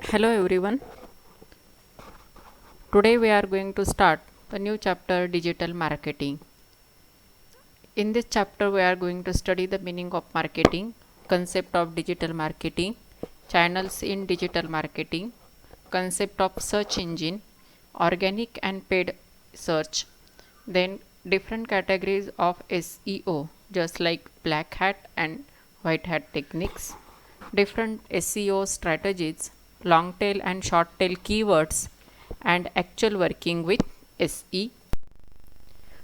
Hello everyone. Today we are going to start the new chapter digital marketing. In this chapter we are going to study the meaning of marketing, concept of digital marketing, channels in digital marketing, concept of search engine, organic and paid search, then different categories of SEO just like black hat and white hat techniques, different SEO strategies, long tail and short tail keywords, and actual working with SE.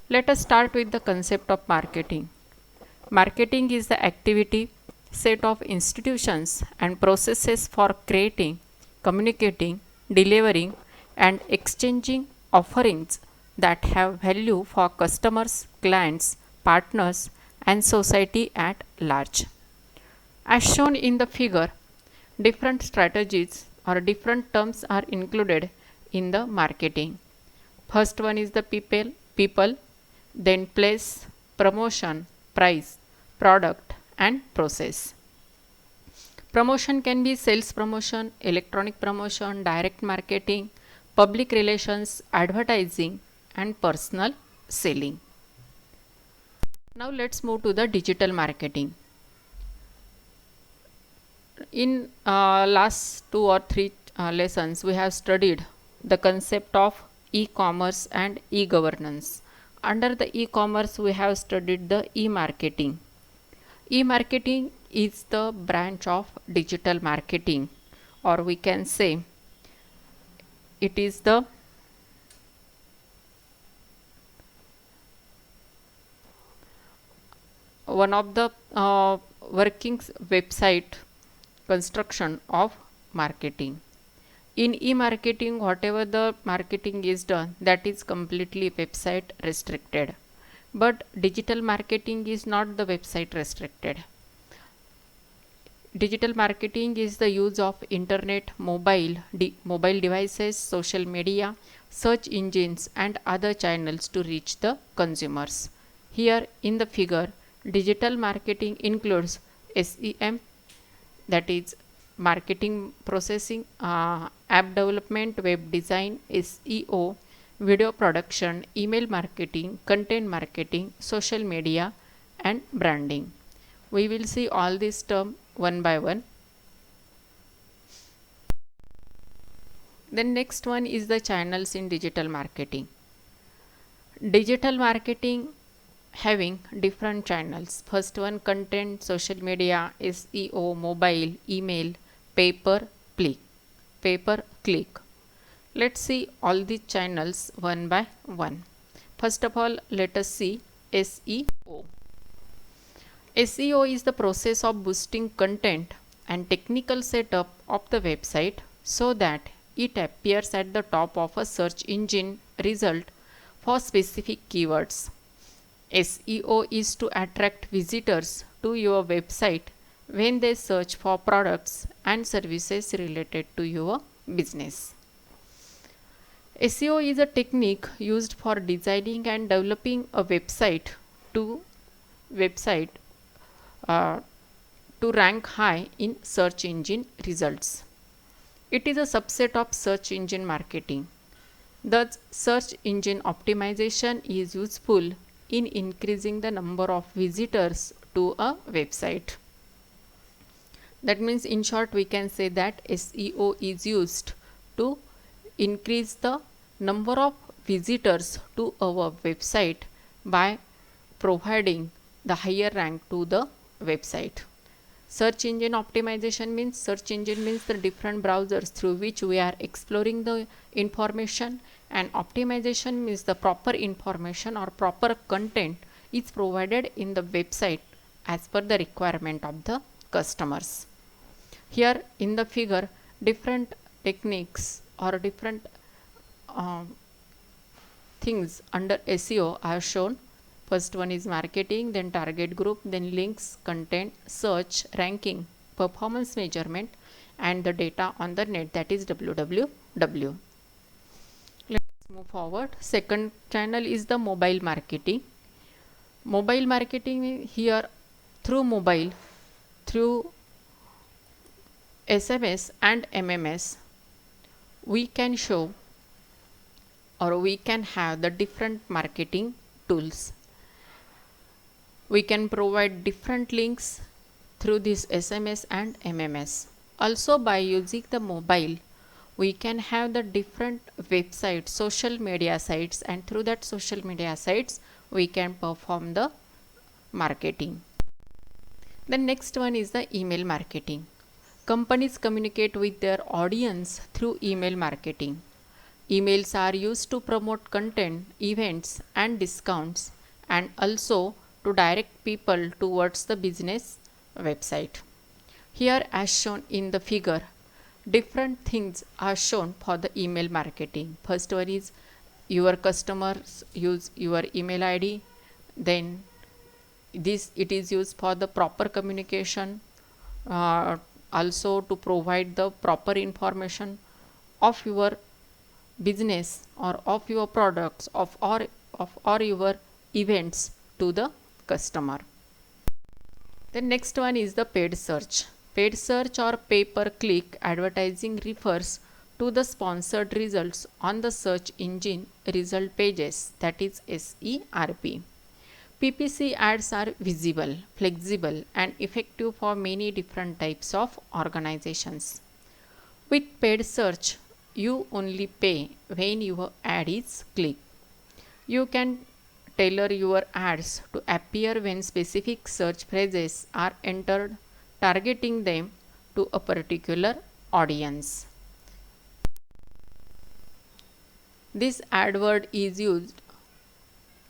Let us start with the concept of marketing. Marketing is the activity, set of institutions and processes for creating, communicating, delivering, and exchanging offerings that have value for customers, clients, partners, and society at large. As shown in the figure, different strategies or different terms are included in the marketing. First one is the people, then place, promotion, price, product, and process. Promotion can be sales promotion, electronic promotion, direct marketing, public relations, advertising, and personal selling. Now let's move to the digital marketing. In last 2 or 3 lessons, we have studied the concept of e-commerce and e-governance. Under the e-commerce, we have studied the e-marketing. E-marketing is the branch of digital marketing, or we can say it is the one of the working website construction of marketing. In e-marketing, whatever the marketing is done, that is completely website restricted. But digital marketing is not the website restricted. Digital marketing is the use of internet, mobile devices, social media, search engines, and other channels to reach the consumers. Here in the figure, digital marketing includes SEM, that is marketing processing, app development, web design, SEO, video production, email marketing, content marketing, social media, and branding. We will see all these terms one by one. Then next one is the channels in digital marketing. Digital marketing having different channels. First one, content, social media, SEO, mobile, email, pay-per click. Let's see all the channels one by one. First of all, let us see SEO. SEO is the process of boosting content and technical setup of the website so that it appears at the top of a search engine result for specific keywords. SEO is to attract visitors to your website when they search for products and services related to your business. SEO is a technique used for designing and developing a website to rank high in search engine results. It is a subset of search engine marketing. Thus, search engine optimization is useful in increasing the number of visitors to a website. That means, in short, we can say that SEO is used to increase the number of visitors to our website by providing the higher rank to the website. Search engine optimization means the different browsers through which we are exploring the information, and optimization means the proper information or proper content is provided in the website as per the requirement of the customers. Here in the figure, different techniques or different things under SEO are shown. First one is marketing, then target group, then links, content, search, ranking, performance measurement, and the data on the net, that is www. Let's move forward. Second channel is the mobile marketing. Mobile marketing here through mobile, through SMS and MMS, we can show or we can have the different marketing tools. We can provide different links through this SMS and MMS. Also, by using the mobile, we can have the different websites, social media sites, and through that social media sites we can perform the marketing. The next one is the email marketing. Companies communicate with their audience through email marketing. Emails are used to promote content, events, and discounts, and also to direct people towards the business website. Here, as shown in the figure, different things are shown for the email marketing. First one is your customers use your email ID, then it is used for the proper communication, also to provide the proper information of your business or of your products or your events to the customer. The next one is the paid search. Paid search or pay-per-click advertising refers to the sponsored results on the search engine result pages, that is SERP. PPC ads are visible, flexible, and effective for many different types of organizations. With paid search, you only pay when your ad is clicked. You can tailor your ads to appear when specific search phrases are entered, targeting them to a particular audience. This ad word is used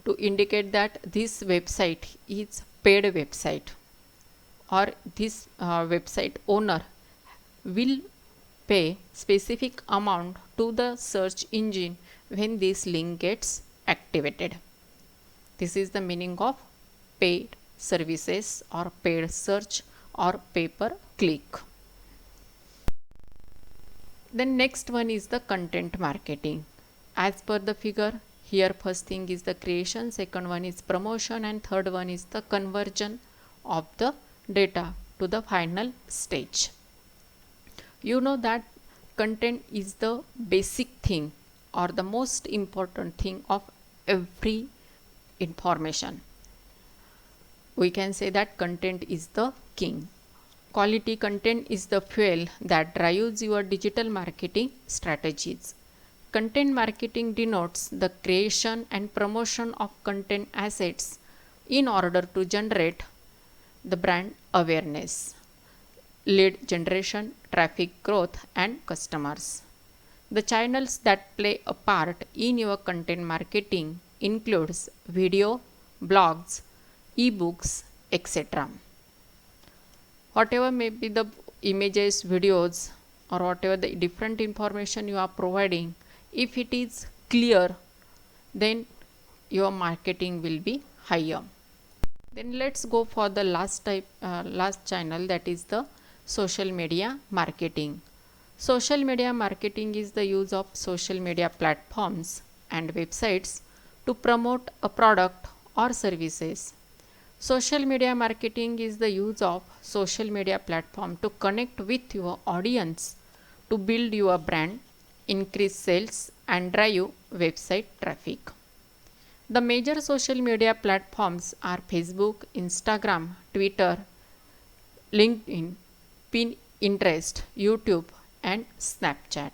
to indicate that this website is paid website, or this website owner will pay specific amount to the search engine when this link gets activated. This is the meaning of paid services or paid search or pay-per-click. Then next one is the content marketing. As per the figure, here first thing is the creation, second one is promotion, and third one is the conversion of the data to the final stage. You know that content is the basic thing or the most important thing of every information. We can say that content is the king. Quality content is the fuel that drives your digital marketing strategies. Content marketing denotes the creation and promotion of content assets in order to generate the brand awareness, lead generation, traffic growth, and customers. The channels that play a part in your content marketing includes video, blogs, ebooks, etc. Whatever may be the images, videos, or whatever the different information you are providing, if it is clear, then your marketing will be higher. Then let's go for the last channel, that is the social media marketing. Social media marketing is the use of social media platforms and websites to promote a product or services. Social media marketing is the use of social media platform to connect with your audience, to build your brand, increase sales, and drive website traffic. The major social media platforms are Facebook, Instagram, Twitter, LinkedIn, Pinterest, YouTube, and Snapchat.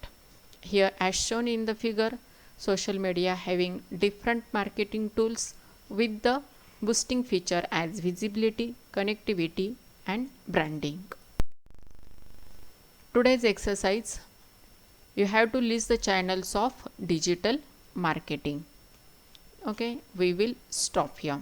Here, as shown in the figure, social media having different marketing tools with the boosting feature as visibility, connectivity, and branding. Today's exercise, you have to list the channels of digital marketing. Okay, we will stop here.